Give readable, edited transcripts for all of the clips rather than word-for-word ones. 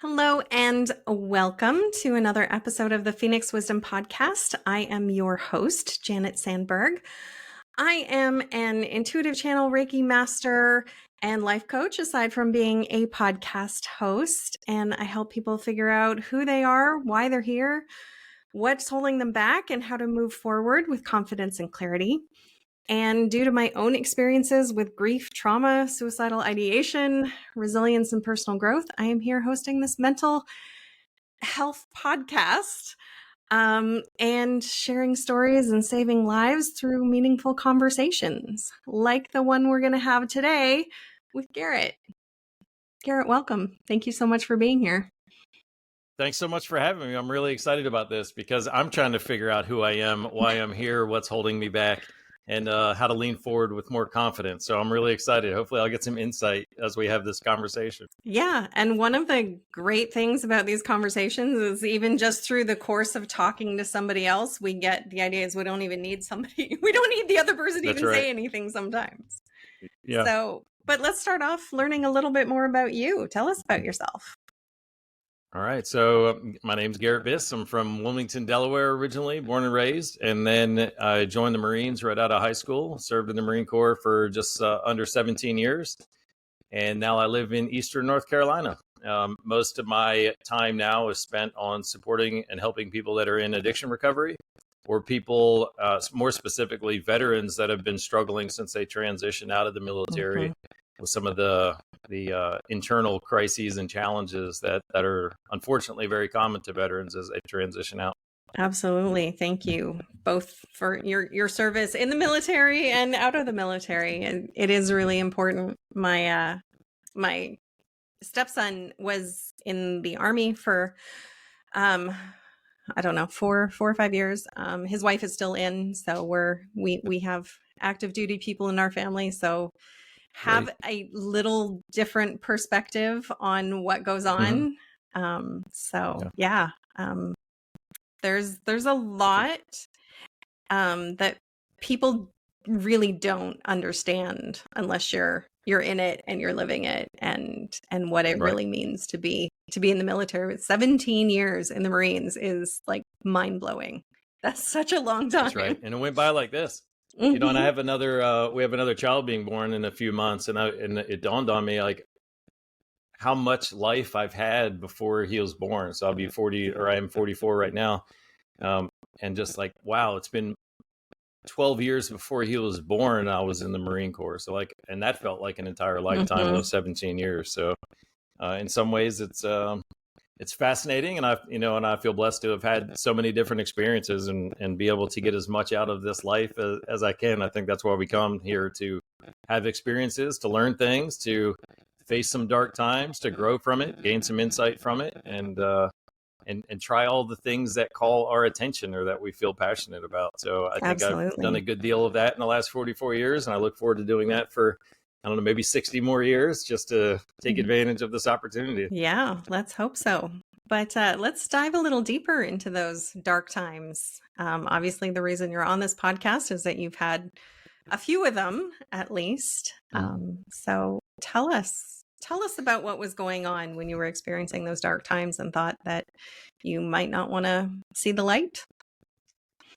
Hello and welcome to another episode of the Phoenix Wisdom Podcast. I am your host, Janet Sandberg. I am an intuitive channel Reiki master and life coach, aside from being a podcast host. And I help people figure out who they are, why they're here, what's holding them back, and how to move forward with confidence and clarity. And due to my own experiences with grief, trauma, suicidal ideation, resilience, and personal growth, I am here hosting this mental health podcast and sharing stories and saving lives through meaningful conversations, like the one we're going to have today with Garrett. Garrett, welcome. Thank you so much for being here. Thanks so much for having me. I'm really excited about this because I'm trying to figure out who I am, why I'm here, what's holding me back, and how to lean forward with more confidence. So I'm really excited. Hopefully I'll get some insight as we have this conversation. Yeah. And one of the great things about these conversations is even just through the course of talking to somebody else, we get the idea is we don't even need somebody. We don't need the other person to even say anything sometimes. Yeah. So, but let's start off learning a little bit more about you. Tell us about yourself. All right. So my name's Garret Biss. I'm from Wilmington, Delaware, originally, born and raised. And then I joined the Marines right out of high school, served in the Marine Corps for just under 17 years. And now I live in Eastern North Carolina. Most of my time now is spent on supporting and helping people that are in addiction recovery, or people, more specifically, veterans that have been struggling since they transitioned out of the military with some of the internal crises and challenges that are unfortunately very common to veterans as they transition out. Absolutely. Thank you both for your service in the military and out of the military. And it is really important. My stepson was in the Army for, I don't know, 4 or 5 years. His wife is still in. So we have active duty people in our family. So have a little different perspective on what goes on. There's a lot that people really don't understand unless you're in it and you're living it and what it really means to be in the military. 17 years in the Marines is like mind-blowing. That's such a long time. That's right. And it went by like this. You know, and I have we have another child being born in a few months, and it dawned on me like how much life I've had before he was born. So I'll be 40, or I am 44 right now. And just like, wow, it's been 12 years before he was born. I was in the Marine Corps. So like, and that felt like an entire lifetime of 17 years. So, in some ways it's fascinating, and I feel blessed to have had so many different experiences and be able to get as much out of this life as I can. I think that's why we come here, to have experiences, to learn things, to face some dark times, to grow from it, gain some insight from it, and try all the things that call our attention or that we feel passionate about. So I think I've done a good deal of that in the last 44 years, and I look forward to doing that for, I don't know, maybe 60 more years, just to take advantage of this opportunity. Yeah, let's hope so. But let's dive a little deeper into those dark times. Obviously, the reason you're on this podcast is that you've had a few of them, at least. So tell us about what was going on when you were experiencing those dark times and thought that you might not want to see the light.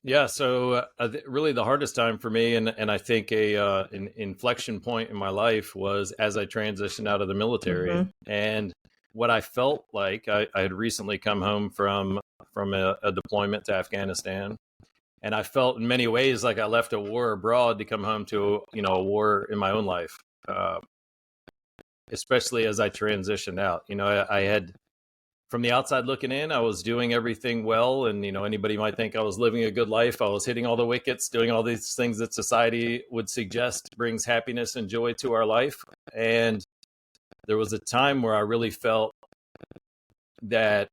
Yeah, so really the hardest time for me, and I think an inflection point in my life, was as I transitioned out of the military. And what I felt like, I had recently come home from a deployment to Afghanistan, and I felt in many ways like I left a war abroad to come home to a war in my own life, especially as I transitioned out. I had, from the outside looking in, I was doing everything well. And, anybody might think I was living a good life. I was hitting all the wickets, doing all these things that society would suggest brings happiness and joy to our life. And there was a time where I really felt that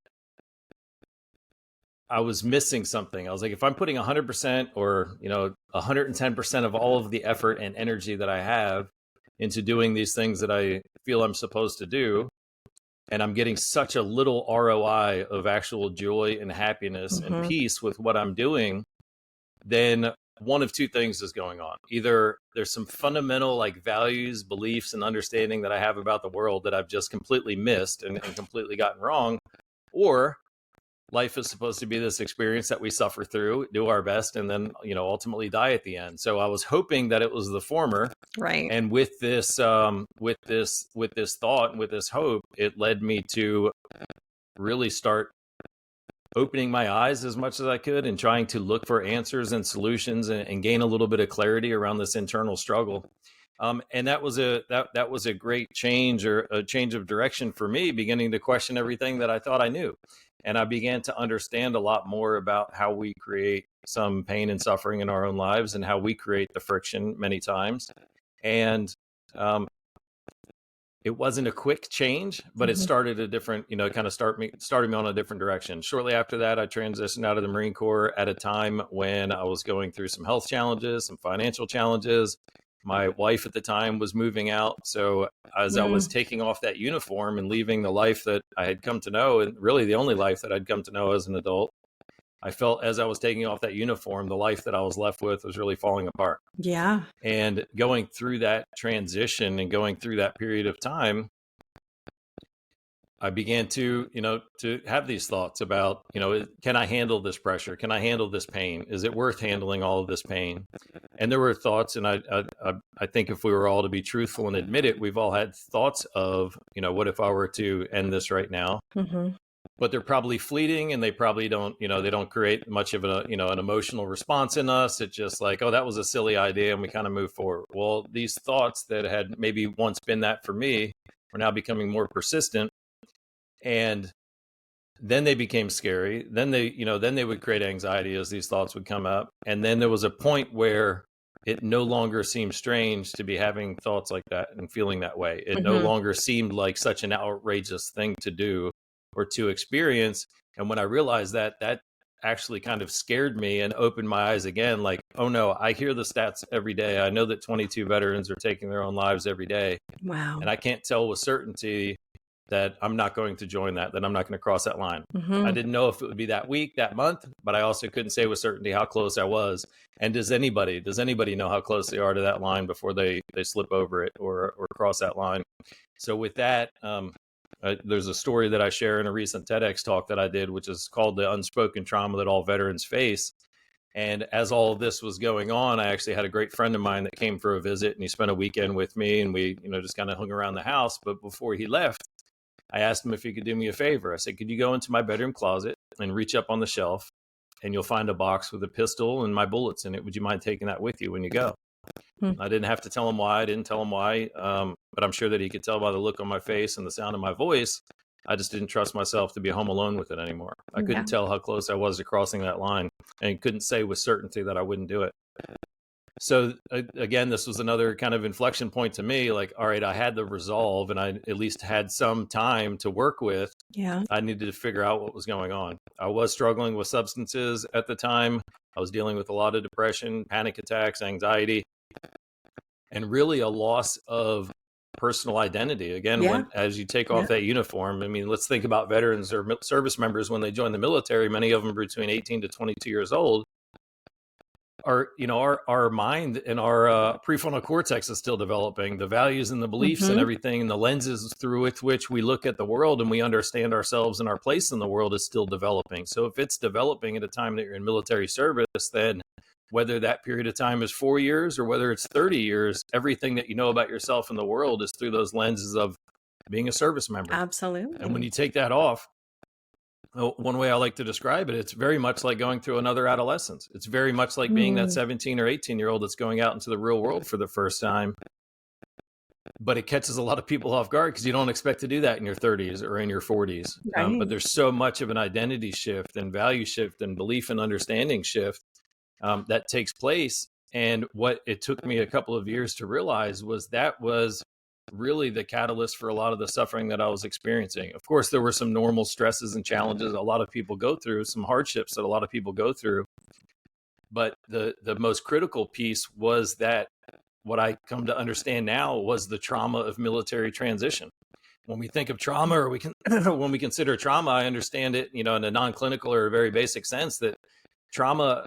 I was missing something. I was like, if I'm putting 100% or, 110% of all of the effort and energy that I have into doing these things that I feel I'm supposed to do, and I'm getting such a little ROI of actual joy and happiness and peace with what I'm doing, then one of two things is going on. Either there's some fundamental like values, beliefs, and understanding that I have about the world that I've just completely missed and completely gotten wrong, or life is supposed to be this experience that we suffer through, do our best, and then, ultimately die at the end. So I was hoping that it was the former. Right. And with this thought and with this hope, it led me to really start opening my eyes as much as I could and trying to look for answers and solutions and gain a little bit of clarity around this internal struggle. And that was a great change, or a change of direction for me, beginning to question everything that I thought I knew. And I began to understand a lot more about how we create some pain and suffering in our own lives, and how we create the friction many times. And it wasn't a quick change, but it started a different, started me on a different direction. Shortly after that, I transitioned out of the Marine Corps at a time when I was going through some health challenges, some financial challenges. My wife at the time was moving out. So as I was taking off that uniform and leaving the life that I had come to know, and really the only life that I'd come to know as an adult, I felt as I was taking off that uniform, the life that I was left with was really falling apart. Yeah. And going through that transition and going through that period of time, I began to have these thoughts about, can I handle this pressure? Can I handle this pain? Is it worth handling all of this pain? And there were thoughts, and I think if we were all to be truthful and admit it, we've all had thoughts of, what if I were to end this right now? But they're probably fleeting, and they probably don't, they don't create much of an emotional response in us. It's just like, oh, that was a silly idea, and we kind of move forward. Well, these thoughts that had maybe once been that for me are now becoming more persistent. And then they became scary. Then they would create anxiety as these thoughts would come up. And then there was a point where it no longer seemed strange to be having thoughts like that and feeling that way. It no longer seemed like such an outrageous thing to do or to experience. And when I realized that actually kind of scared me and opened my eyes again, like, oh no, I hear the stats every day. I know that 22 veterans are taking their own lives every day. Wow. And I can't tell with certainty that I'm not going to join that I'm not going to cross that line. I didn't know if it would be that week, that month, but I also couldn't say with certainty how close I was. And does anybody know how close they are to that line before they slip over it or cross that line? So with that, there's a story that I share in a recent TEDx talk that I did, which is called The Unspoken Trauma That All Veterans Face. And as all of this was going on, I actually had a great friend of mine that came for a visit, and he spent a weekend with me, and we, just kind of hung around the house. But before he left, I asked him if he could do me a favor. I said, could you go into my bedroom closet and reach up on the shelf, and you'll find a box with a pistol and my bullets in it. Would you mind taking that with you when you go? I didn't have to tell him why. I didn't tell him why. But I'm sure that he could tell by the look on my face and the sound of my voice. I just didn't trust myself to be home alone with it anymore. I couldn't tell how close I was to crossing that line, and couldn't say with certainty that I wouldn't do it. So again, this was another kind of inflection point to me. Like, all right, I had the resolve, and I at least had some time to work with. Yeah. I needed to figure out what was going on. I was struggling with substances at the time. I was dealing with a lot of depression, panic attacks, anxiety, and really a loss of personal identity. Again, as you take off that uniform, I mean, let's think about veterans or service members when they join the military. Many of them are between 18 to 22 years old. Our mind and our prefrontal cortex is still developing. The values and the beliefs and everything, and the lenses through which we look at the world and we understand ourselves and our place in the world is still developing. So if it's developing at a time that you're in military service, then whether that period of time is 4 years or whether it's 30 years, everything that you know about yourself and the world is through those lenses of being a service member. Absolutely. And when you take that off, one way I like to describe it, it's very much like going through another adolescence. It's very much like being that 17 or 18-year-old that's going out into the real world for the first time. But it catches a lot of people off guard because you don't expect to do that in your 30s or in your 40s. Right. But there's so much of an identity shift and value shift and belief and understanding shift that takes place. And what it took me a couple of years to realize was that was really the catalyst for a lot of the suffering that I was experiencing. Of course, there were some normal stresses and challenges a lot of people go through, some hardships that a lot of people go through. But the most critical piece was that what I come to understand now was the trauma of military transition. When we think of trauma, or when we consider trauma, I understand it, in a non-clinical or a very basic sense that trauma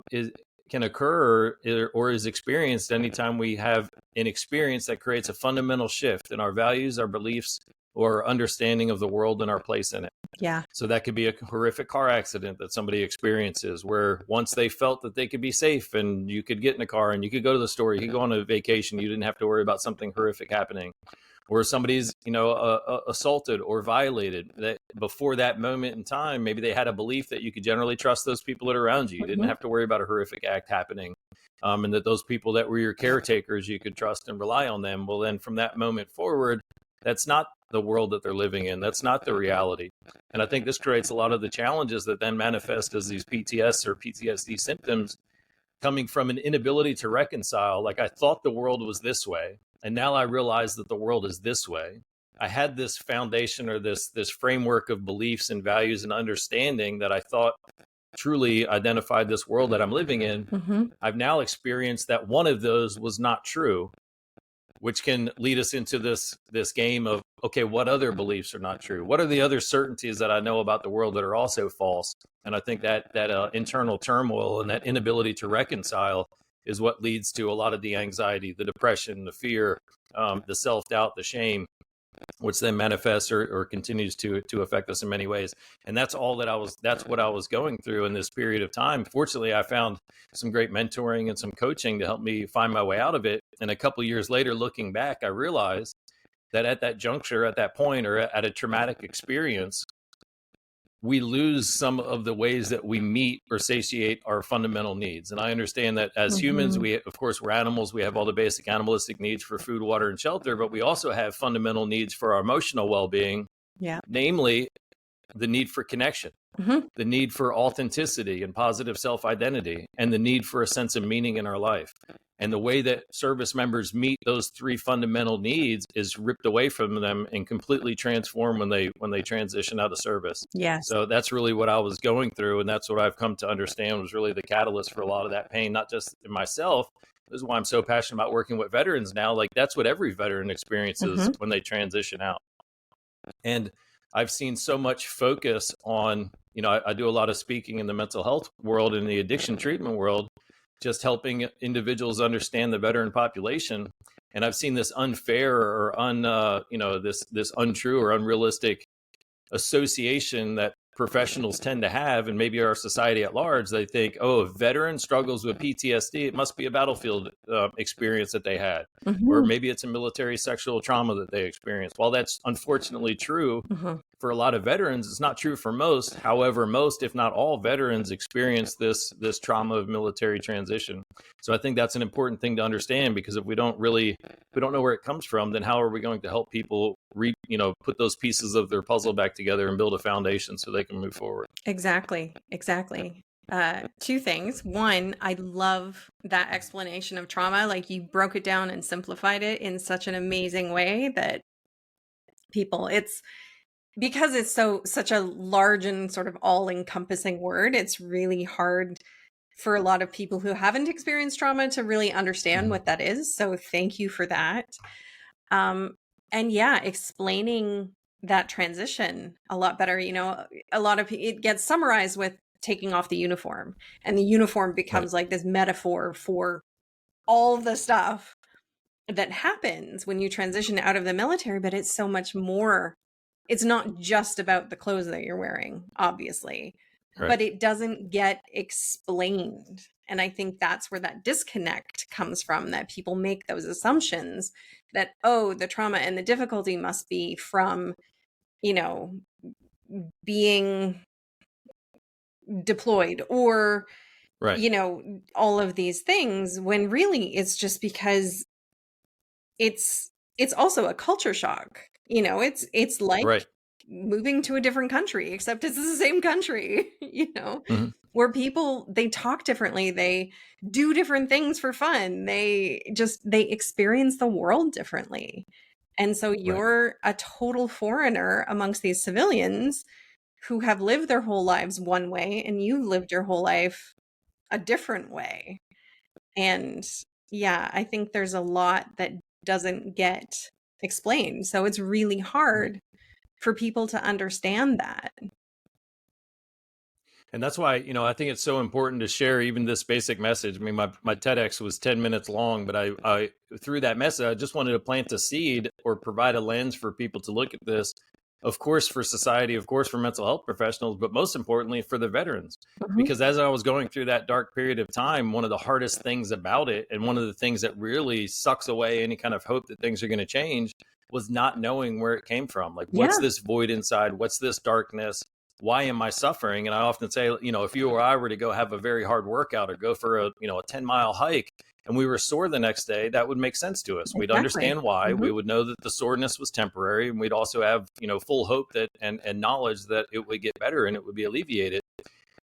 can can occur or is experienced anytime we have an experience that creates a fundamental shift in our values, our beliefs, or understanding of the world and our place in it. Yeah. So that could be a horrific car accident that somebody experiences, where once they felt that they could be safe and you could get in a car and you could go to the store, you could go on a vacation, you didn't have to worry about something horrific happening. Or somebody's, assaulted or violated, that before that moment in time, maybe they had a belief that you could generally trust those people that are around you. You didn't have to worry about a horrific act happening. And that those people that were your caretakers, you could trust and rely on them. Well, then from that moment forward, that's not the world that they're living in. That's not the reality. And I think this creates a lot of the challenges that then manifest as these PTS or PTSD symptoms, coming from an inability to reconcile. Like, I thought the world was this way, and now I realize that the world is this way. I had this foundation or this framework of beliefs and values and understanding that I thought truly identified this world that I'm living in. Mm-hmm. I've now experienced that one of those was not true, which can lead us into this game of, okay, what other beliefs are not true? What are the other certainties that I know about the world that are also false? And I think that internal turmoil and that inability to reconcile is what leads to a lot of the anxiety, the depression, the fear, the self-doubt, the shame, which then manifests or continues to affect us in many ways. And that's what I was going through in this period of time. Fortunately, I found some great mentoring and some coaching to help me find my way out of it. And a couple of years later, looking back, I realized that at that juncture, at that point, or at a traumatic experience, we lose some of the ways that we meet or satiate our fundamental needs. And I understand that as humans, we're animals. We have all the basic animalistic needs for food, water, and shelter, but we also have fundamental needs for our emotional well-being, namely the need for connection, the need for authenticity and positive self-identity, and the need for a sense of meaning in our life. And the way that service members meet those three fundamental needs is ripped away from them and completely transformed when they transition out of service. Yes. So that's really what I was going through. And that's what I've come to understand was really the catalyst for a lot of that pain, not just in myself. This is why I'm so passionate about working with veterans now. Like, that's what every veteran experiences when they transition out. And I've seen so much focus on, I do a lot of speaking in the mental health world and the addiction treatment world, just helping individuals understand the veteran population. And I've seen this unfair or this untrue or unrealistic association that professionals tend to have, and maybe our society at large. They think, oh, if a veteran struggles with PTSD, it must be a battlefield experience that they had, or maybe it's a military sexual trauma that they experienced. While that's unfortunately true for a lot of veterans, it's not true for most. However, most, if not all, veterans experience this trauma of military transition. So I think that's an important thing to understand, because if we don't know where it comes from, then how are we going to help people put those pieces of their puzzle back together and build a foundation so they can move forward? Exactly. Two things. One, I love that explanation of trauma. Like, you broke it down and simplified it in such an amazing way that it's because it's such a large and sort of all-encompassing word. It's really hard for a lot of people who haven't experienced trauma to really understand what that is. So thank you for that. And explaining that transition a lot better. A lot of it gets summarized with taking off the uniform, and the uniform becomes like this metaphor for all the stuff that happens when you transition out of the military. But it's so much more. It's not just about the clothes that you're wearing, obviously, but it doesn't get explained. And I think that's where that disconnect comes from, that people make those assumptions that, oh, the trauma and the difficulty must be from, being deployed or, all of these things, when really it's just because it's also a culture shock. It's like moving to a different country, except it's the same country, where people, they talk differently, they do different things for fun, they experience the world differently. And so you're a total foreigner amongst these civilians who have lived their whole lives one way, and you've lived your whole life a different way. And I think there's a lot that doesn't get explained. So it's really hard for people to understand that. And that's why, I think it's so important to share even this basic message. I mean, my TEDx was 10 minutes long, but I through that message, I just wanted to plant a seed or provide a lens for people to look at this. Of course, for society, of course, for mental health professionals, but most importantly for the veterans. Because as I was going through that dark period of time, one of the hardest things about it, and one of the things that really sucks away any kind of hope that things are going to change, was not knowing where it came from. Like, what's this void inside? What's this darkness? Why am I suffering? And I often say, if you or I were to go have a very hard workout or go for a 10-mile hike and we were sore the next day, that would make sense to us. We'd understand why. We would know that the soreness was temporary, and we'd also have, full hope that and knowledge that it would get better and it would be alleviated.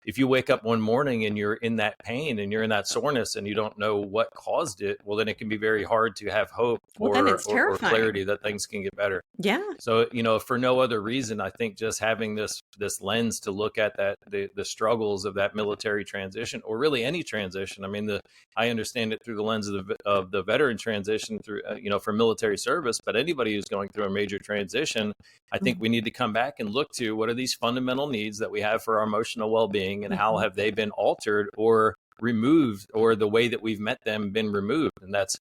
If you wake up one morning and you're in that pain and you're in that soreness and you don't know what caused it, well, then it can be very hard to have hope or clarity that things can get better. Yeah. So, for no other reason, I think just having this lens to look at the struggles of that military transition, or really any transition. I mean, I understand it through the lens of the veteran transition through, for military service, but anybody who's going through a major transition, I think we need to come back and look to what are these fundamental needs that we have for our emotional well-being, and how have they been altered or removed, or the way that we've met them been removed. And that's,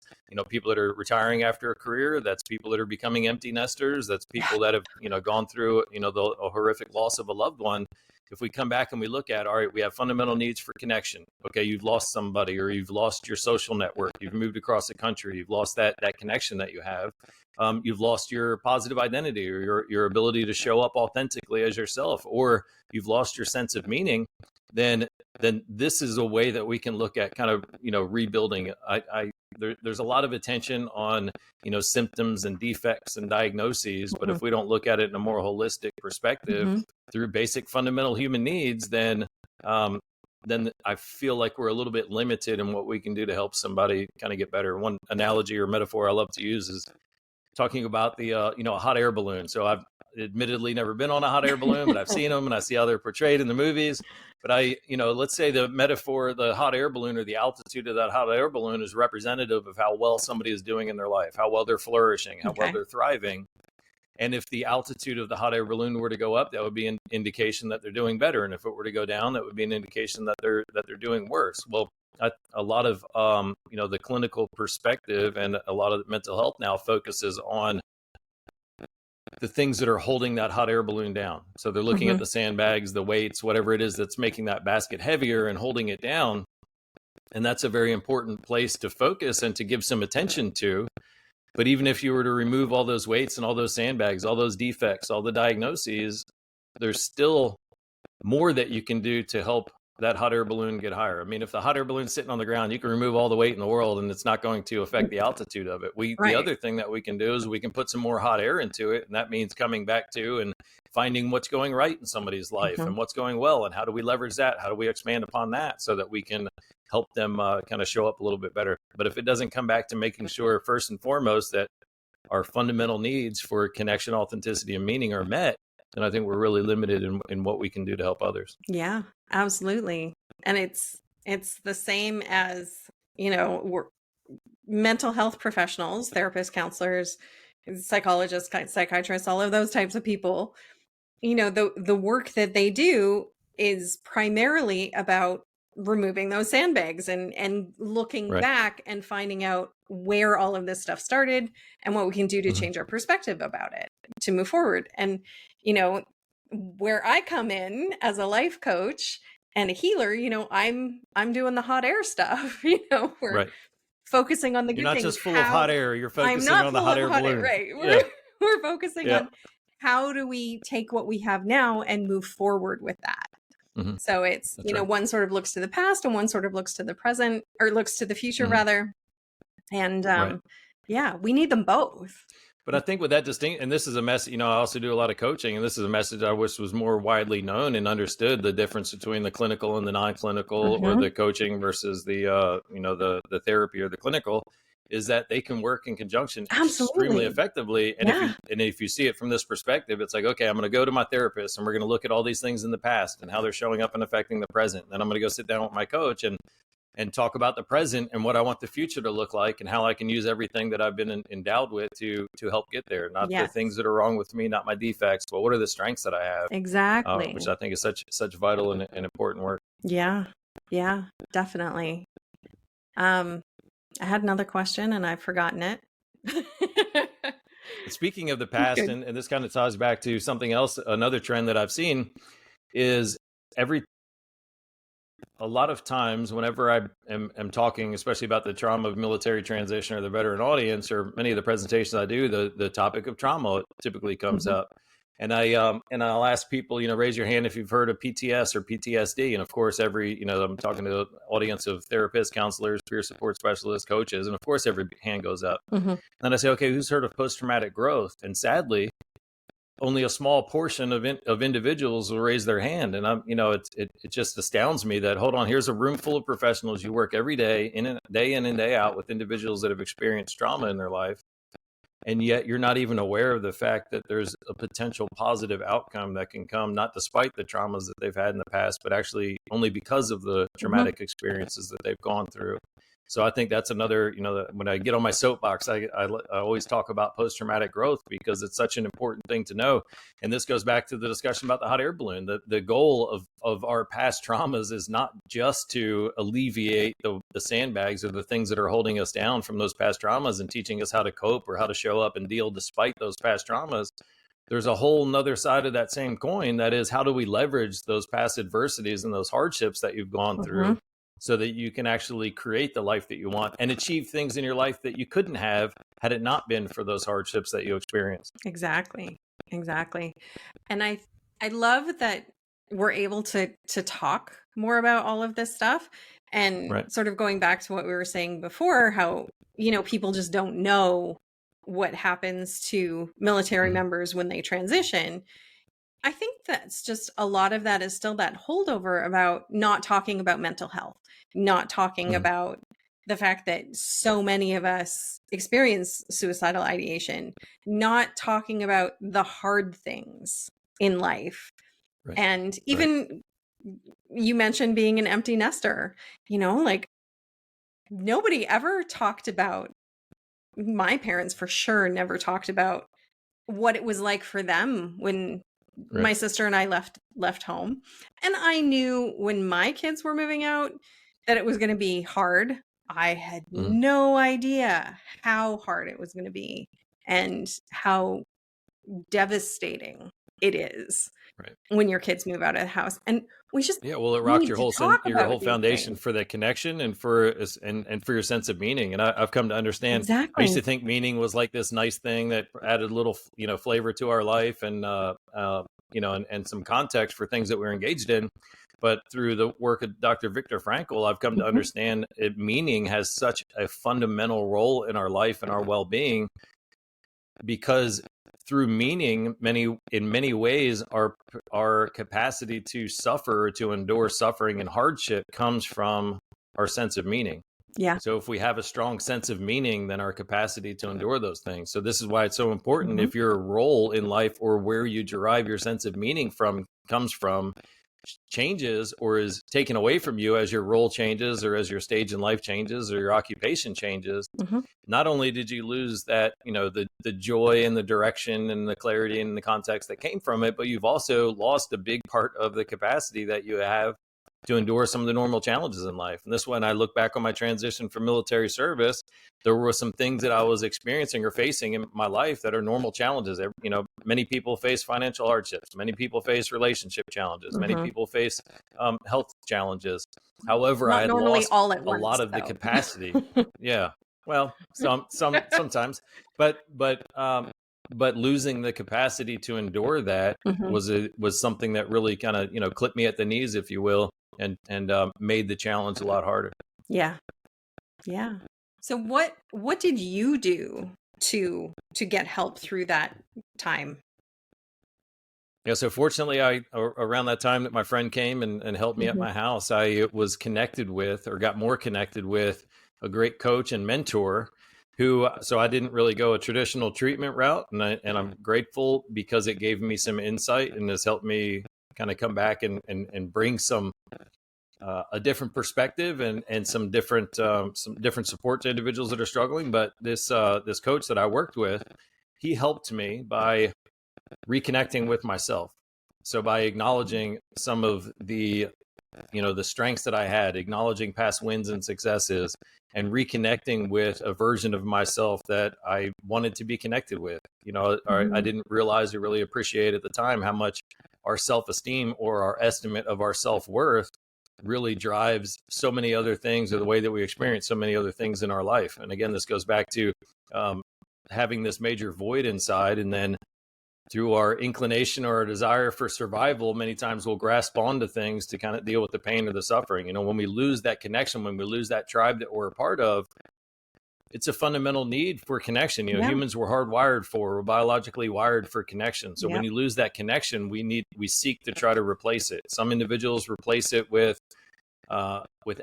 people that are retiring after a career, that's people that are becoming empty nesters, that's people that have, gone through, a horrific loss of a loved one. If we come back and we look at, all right, we have fundamental needs for connection. Okay, you've lost somebody, or you've lost your social network, you've moved across the country, you've lost that connection that you have. You've lost your positive identity, or your ability to show up authentically as yourself, or you've lost your sense of meaning. Then this is a way that we can look at kind of, rebuilding. There's a lot of attention on, symptoms and defects and diagnoses, but if we don't look at it in a more holistic perspective through basic fundamental human needs, then I feel like we're a little bit limited in what we can do to help somebody kind of get better. One analogy or metaphor I love to use is talking about the, a hot air balloon. So I've admittedly never been on a hot air balloon, but I've seen them and I see how they're portrayed in the movies. But let's say the metaphor, the hot air balloon, or the altitude of that hot air balloon, is representative of how well somebody is doing in their life, how well they're flourishing, how well they're thriving. And if the altitude of the hot air balloon were to go up, that would be an indication that they're doing better. And if it were to go down, that would be an indication that they're doing worse. Well, a lot of the clinical perspective and a lot of mental health now focuses on the things that are holding that hot air balloon down. So they're looking at the sandbags, the weights, whatever it is that's making that basket heavier and holding it down. And that's a very important place to focus and to give some attention to. But even if you were to remove all those weights and all those sandbags, all those defects, all the diagnoses, there's still more that you can do to help that hot air balloon get higher. I mean, if the hot air balloon's sitting on the ground, you can remove all the weight in the world and it's not going to affect the altitude of it. The other thing that we can do is we can put some more hot air into it. And that means coming back to and finding what's going right in somebody's life and what's going well. And how do we leverage that? How do we expand upon that so that we can help them kind of show up a little bit better? But if it doesn't come back to making sure, first and foremost, that our fundamental needs for connection, authenticity, and meaning are met, then I think we're really limited in what we can do to help others. Yeah, absolutely. And it's the same as, we're mental health professionals, therapists, counselors, psychologists, psychiatrists, all of those types of people. The work that they do is primarily about removing those sandbags and looking back and finding out where all of this stuff started and what we can do to change our perspective about it to move forward. And, where I come in as a life coach and a healer, I'm doing the hot air stuff, we're focusing on the good things. You're not just full of hot air, you're focusing on the hot air balloon. Right. We're focusing on how do we take what we have now and move forward with that. So it's, one sort of looks to the past and one sort of looks to the present, or looks to the future rather. And we need them both. But I think with that distinct, and this is a message, I also do a lot of coaching, and this is a message I wish was more widely known and understood, the difference between the clinical and the non-clinical, or the coaching versus the therapy or the clinical, is that they can work in conjunction extremely effectively. And if you see it from this perspective, it's like, okay, I'm going to go to my therapist and we're going to look at all these things in the past and how they're showing up and affecting the present. Then I'm going to go sit down with my coach and and talk about the present and what I want the future to look like and how I can use everything that I've been endowed with to help get there. Not the things that are wrong with me, not my defects, but what are the strengths that I have? Exactly. Which I think is such vital and important work. Yeah. Yeah, definitely. I had another question and I've forgotten it. Speaking of the past, and this kind of ties back to something else, another trend that I've seen is a lot of times whenever I am talking, especially about the trauma of military transition or the veteran audience, or many of the presentations I do, the topic of trauma typically comes up. And I'll ask people, raise your hand if you've heard of PTS or PTSD. And of course, I'm talking to an audience of therapists, counselors, peer support specialists, coaches. And of course, every hand goes up. And I say, okay, who's heard of post-traumatic growth? And sadly, only a small portion of individuals will raise their hand. And it just astounds me that, hold on, here's a room full of professionals. You work every day, day in and day out with individuals that have experienced trauma in their life. And yet you're not even aware of the fact that there's a potential positive outcome that can come, not despite the traumas that they've had in the past, but actually only because of the traumatic experiences that they've gone through. So I think that's another, when I get on my soapbox, I always talk about post-traumatic growth because it's such an important thing to know. And this goes back to the discussion about the hot air balloon. The goal of our past traumas is not just to alleviate the sandbags or the things that are holding us down from those past traumas and teaching us how to cope or how to show up and deal despite those past traumas. There's a whole nother side of that same coin. That is, how do we leverage those past adversities and those hardships that you've gone through so that you can actually create the life that you want and achieve things in your life that you couldn't have had it not been for those hardships that you experienced. Exactly. And I love that we're able to talk more about all of this stuff, and sort of going back to what we were saying before, how, people just don't know what happens to military members when they transition. I think that's just a lot of that is still that holdover about not talking about mental health, not talking about the fact that so many of us experience suicidal ideation, not talking about the hard things in life. And even you mentioned being an empty nester, like nobody ever talked about, my parents for sure never talked about what it was like for them when my sister and I left home. And I knew when my kids were moving out that it was going to be hard. I had no idea how hard it was going to be and how devastating it is when your kids move out of the house. And we just it rocked your whole foundation for that connection and for your sense of meaning. And I've come to understand. I used to think meaning was like this nice thing that added a little flavor to our life and and some context for things that we're engaged in. But through the work of Dr. Viktor Frankl, I've come to understand meaning has such a fundamental role in our life and our well-being, because through meaning, in many ways, our capacity to suffer, to endure suffering and hardship comes from our sense of meaning. Yeah. So if we have a strong sense of meaning, then our capacity to endure those things. So this is why it's so important. If your role in life or where you derive your sense of meaning from comes from changes or is taken away from you as your role changes or as your stage in life changes or your occupation changes, not only did you lose that, the joy and the direction and the clarity and the context that came from it, but you've also lost a big part of the capacity that you have to endure some of the normal challenges in life. And this, when I look back on my transition from military service, there were some things that I was experiencing or facing in my life that are normal challenges. Many people face financial hardships. Many people face relationship challenges. Many people face health challenges. However, I had lost all at a once, lot of the capacity. Yeah. Well, sometimes, but losing the capacity to endure that was something that really kind of clipped me at the knees, if you will, and made the challenge a lot harder. Yeah. So what did you do to get help through that time? Yeah, so fortunately, around that time that my friend came and helped me at my house, I was connected with, or got more connected with, a great coach and mentor so I didn't really go a traditional treatment route. And I'm grateful because it gave me some insight and has helped me kind of come back and bring some a different perspective and some different support to individuals that are struggling. But this coach that I worked with, he helped me by reconnecting with myself. So by acknowledging some of the strengths that I had, acknowledging past wins and successes, and reconnecting with a version of myself that I wanted to be connected with. I didn't realize or really appreciate at the time how much our self-esteem or our estimate of our self-worth really drives so many other things, or the way that we experience so many other things in our life. And again, this goes back to having this major void inside, and then through our inclination or our desire for survival, many times we'll grasp onto things to kind of deal with the pain or the suffering. When we lose that connection, when we lose that tribe that we're a part of, it's a fundamental need for connection. Humans were hardwired we're biologically wired for connection. So when you lose that connection, we seek to try to replace it. Some individuals replace it with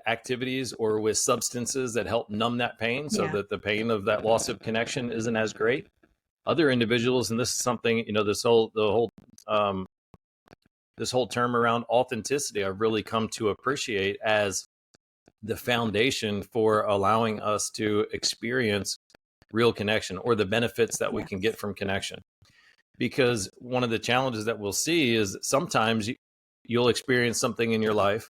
activities or with substances that help numb that pain, so that the pain of that loss of connection isn't as great. Other individuals, and this is something, this whole term around authenticity, I've really come to appreciate as the foundation for allowing us to experience real connection, or the benefits that we can get from connection. Because one of the challenges that we'll see is sometimes you'll experience something in your life.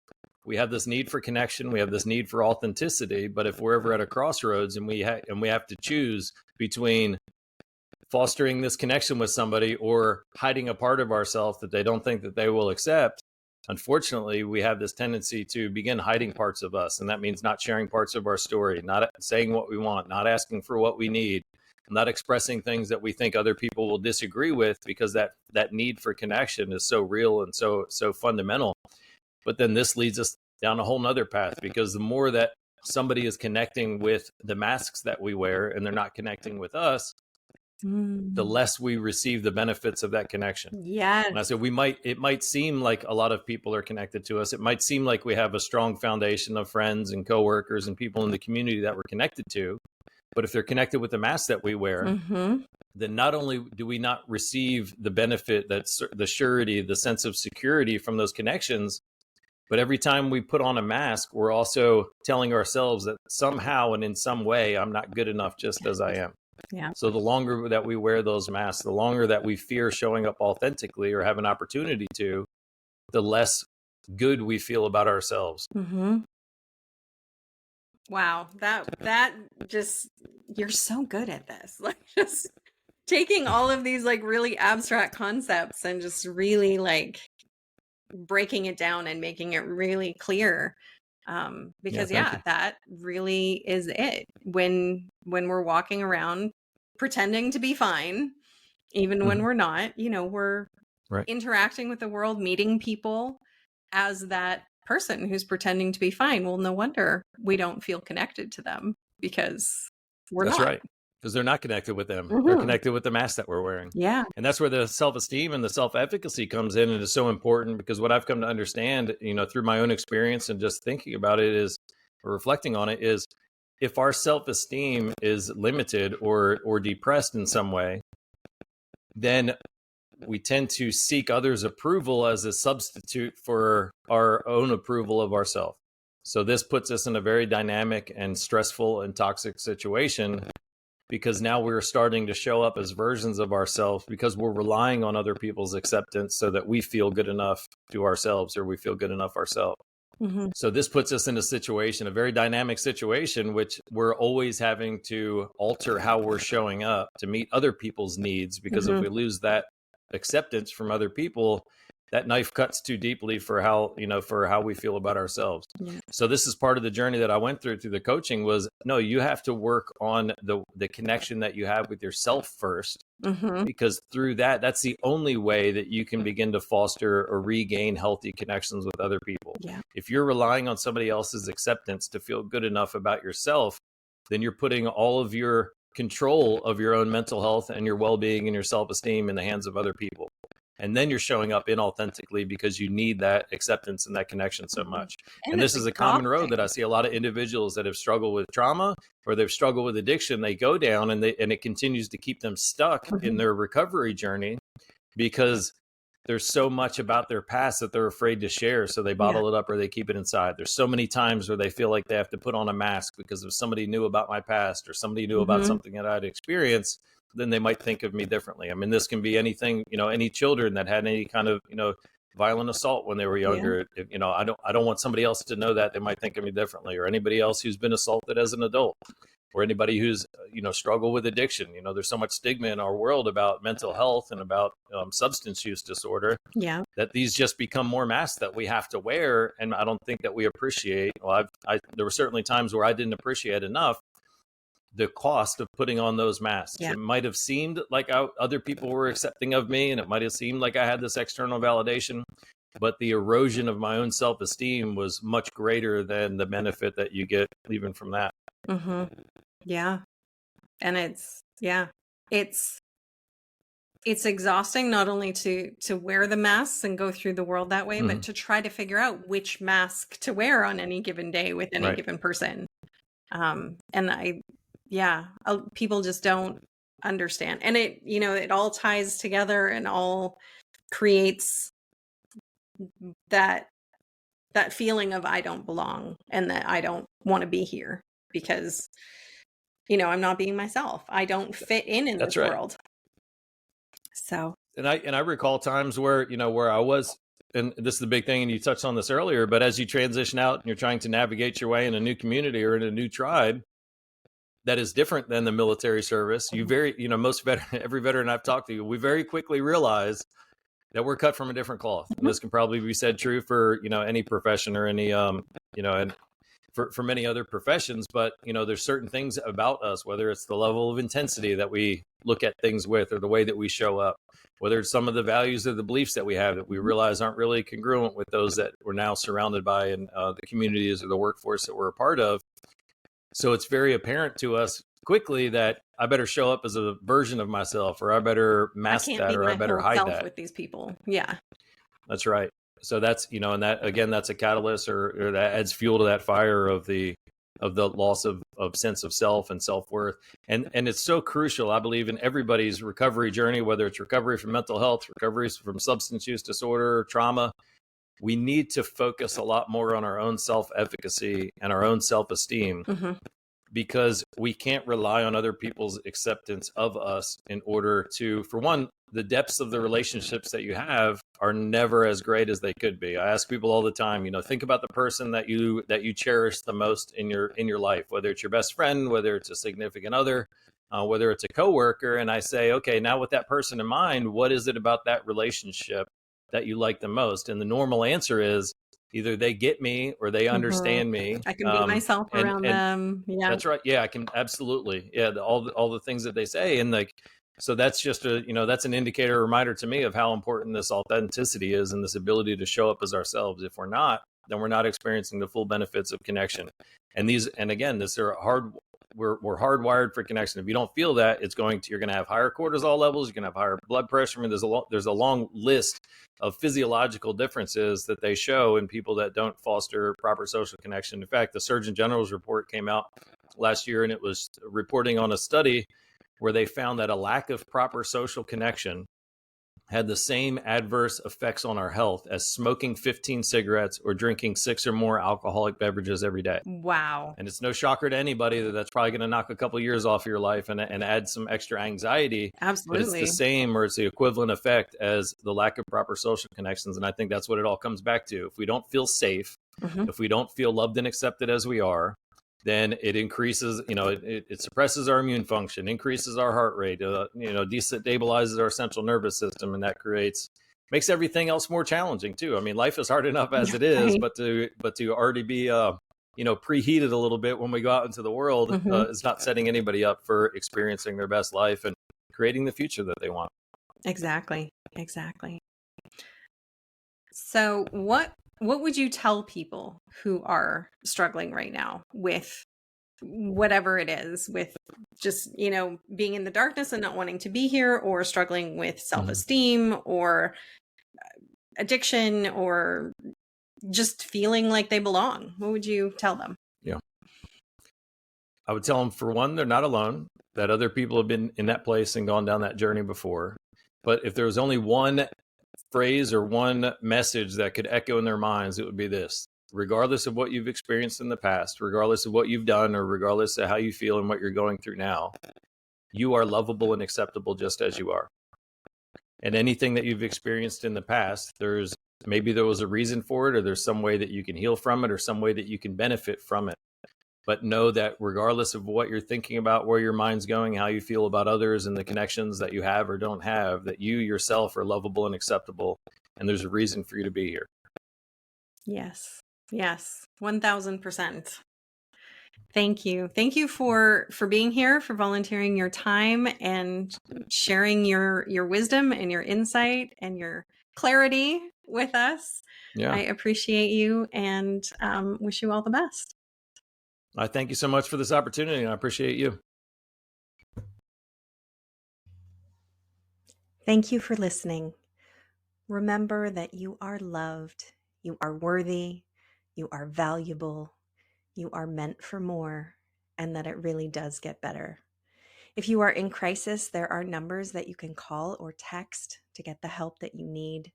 We have this need for connection. We have this need for authenticity. But if we're ever at a crossroads and we have to choose between fostering this connection with somebody or hiding a part of ourselves that they don't think that they will accept, unfortunately, we have this tendency to begin hiding parts of us. And that means not sharing parts of our story, not saying what we want, not asking for what we need, not expressing things that we think other people will disagree with, because that need for connection is so real and so fundamental. But then this leads us down a whole nother path, because the more that somebody is connecting with the masks that we wear and they're not connecting with us, the less we receive the benefits of that connection. Yes. And I said, it might seem like a lot of people are connected to us. It might seem like we have a strong foundation of friends and coworkers and people in the community that we're connected to. But if they're connected with the mask that we wear, then not only do we not receive the benefit, that's the surety, the sense of security from those connections, but every time we put on a mask, we're also telling ourselves that somehow and in some way, I'm not good enough just as I am. Yeah. So the longer that we wear those masks, the longer that we fear showing up authentically or have an opportunity to, the less good we feel about ourselves. Wow. That just, you're so good at this. Like, just taking all of these like really abstract concepts and just really like breaking it down and making it really clear. Because that really is it. When we're walking around pretending to be fine, even when we're not, we're interacting with the world, meeting people as that person who's pretending to be fine. Well, no wonder we don't feel connected to them, because we're not. That's right. Because they're not connected with them. They're connected with the mask that we're wearing. Yeah. And that's where the self-esteem and the self-efficacy comes in, and is so important, because what I've come to understand, through my own experience and just thinking about it is, or reflecting on it, is if our self-esteem is limited or depressed in some way, then we tend to seek others' approval as a substitute for our own approval of ourselves. So this puts us in a very dynamic and stressful and toxic situation, because now we're starting to show up as versions of ourselves because we're relying on other people's acceptance so that we feel good enough to ourselves, or we feel good enough ourselves. So this puts us in a situation, a very dynamic situation, which we're always having to alter how we're showing up to meet other people's needs, because if we lose that acceptance from other people, that knife cuts too deeply for how we feel about ourselves. So this is part of the journey that I went through the coaching, was no, you have to work on the connection that you have with yourself first, because through that's the only way that you can begin to foster or regain healthy connections with other people. If you're relying on somebody else's acceptance to feel good enough about yourself, then you're putting all of your control of your own mental health and your well-being and your self-esteem in the hands of other people. And then you're showing up inauthentically because you need that acceptance and that connection so much. And this is a common road that I see a lot of individuals that have struggled with trauma or they've struggled with addiction. They go down and it continues to keep them stuck in their recovery journey, because there's so much about their past that they're afraid to share. So they bottle it up or they keep it inside. There's so many times where they feel like they have to put on a mask because if somebody knew about my past or somebody knew about something that I'd experienced, then they might think of me differently. I mean, this can be anything, any children that had any kind of, violent assault when they were younger. Yeah. I don't want somebody else to know that. They might think of me differently, or anybody else who's been assaulted as an adult, or anybody who's, struggled with addiction. There's so much stigma in our world about mental health and about substance use disorder. Yeah. That these just become more masks that we have to wear. And I don't think that we appreciate. Well, there were certainly times where I didn't appreciate enough the cost of putting on those masks. Yeah. It might have seemed like other people were accepting of me, and it might have seemed like I had this external validation, but the erosion of my own self-esteem was much greater than the benefit that you get even from that. Yeah. And it's exhausting not only to wear the masks and go through the world that way, but to try to figure out which mask to wear on any given day with any given person. And people just don't understand. And it all ties together and all creates that feeling of I don't belong and that I don't want to be here because, I'm not being myself. I don't fit in this world. So. And I recall times where, where I was, and this is the big thing, and you touched on this earlier, but as you transition out and you're trying to navigate your way in a new community or in a new tribe, that is different than the military service. Every veteran I've talked to, we very quickly realize that we're cut from a different cloth. And this can probably be said true for, any profession or any, and for many other professions, but, there's certain things about us, whether it's the level of intensity that we look at things with, or the way that we show up, whether it's some of the values or the beliefs that we have that we realize aren't really congruent with those that we're now surrounded by in the communities or the workforce that we're a part of. So it's very apparent to us quickly that I better show up as a version of myself, or I better mask that, or I better hide that with these people. Yeah, that's right. So that's, and that, again, that's a catalyst or that adds fuel to that fire of the loss of sense of self and self-worth. And it's so crucial, I believe, in everybody's recovery journey, whether it's recovery from mental health, recovery from substance use disorder, trauma. We need to focus a lot more on our own self-efficacy and our own self-esteem, because we can't rely on other people's acceptance of us in order to, for one, the depths of the relationships that you have are never as great as they could be. I ask people all the time, think about the person that you cherish the most in your life, whether it's your best friend, whether it's a significant other, whether it's a coworker. And I say, okay, now with that person in mind, what is it about that relationship that you like the most? And the normal answer is either they get me or they understand me. I can be myself around them. Yeah, that's right. Yeah, I can. Absolutely. Yeah. All the things that they say. And so that's just that's an indicator, reminder to me of how important this authenticity is and this ability to show up as ourselves. If we're not, then we're not experiencing the full benefits of connection. And again, we're hardwired for connection. If you don't feel that, you're going to have higher cortisol levels. You're going to have higher blood pressure. I mean, there's a long list of physiological differences that they show in people that don't foster proper social connection. In fact, the Surgeon General's report came out last year, and it was reporting on a study where they found that a lack of proper social connection had the same adverse effects on our health as smoking 15 cigarettes or drinking 6 or more alcoholic beverages every day. Wow. And it's no shocker to anybody that's probably going to knock a couple of years off of your life and add some extra anxiety. Absolutely. But it's the same, or it's the equivalent effect as the lack of proper social connections. And I think that's what it all comes back to. If we don't feel safe, if we don't feel loved and accepted as we are, then it increases, it suppresses our immune function, increases our heart rate, destabilizes our central nervous system. And that makes everything else more challenging too. I mean, life is hard enough as it is, but to already be, preheated a little bit when we go out into the world is not setting anybody up for experiencing their best life and creating the future that they want. Exactly. So what would you tell people who are struggling right now with whatever it is, with just, being in the darkness and not wanting to be here, or struggling with self-esteem or addiction, or just feeling like they belong? What would you tell them? Yeah. I would tell them, for one, they're not alone, that other people have been in that place and gone down that journey before. But if there was only one phrase or one message that could echo in their minds, it would be this: regardless of what you've experienced in the past, regardless of what you've done, or regardless of how you feel and what you're going through now, you are lovable and acceptable just as you are. And anything that you've experienced in the past, maybe there was a reason for it, or there's some way that you can heal from it, or some way that you can benefit from it. But know that regardless of what you're thinking about, where your mind's going, how you feel about others and the connections that you have or don't have, that you yourself are lovable and acceptable. And there's a reason for you to be here. Yes. Yes. 1000%. Thank you. Thank you for being here, for volunteering your time and sharing your wisdom and your insight and your clarity with us. Yeah. I appreciate you and wish you all the best. I thank you so much for this opportunity, and I appreciate you. Thank you for listening. Remember that you are loved, you are worthy, you are valuable, you are meant for more, and that it really does get better. If you are in crisis, there are numbers that you can call or text to get the help that you need.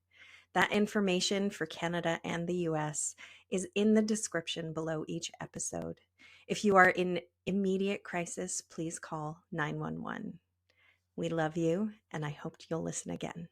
That information for Canada and the US is in the description below each episode. If you are in immediate crisis, please call 911. We love you, and I hope you'll listen again.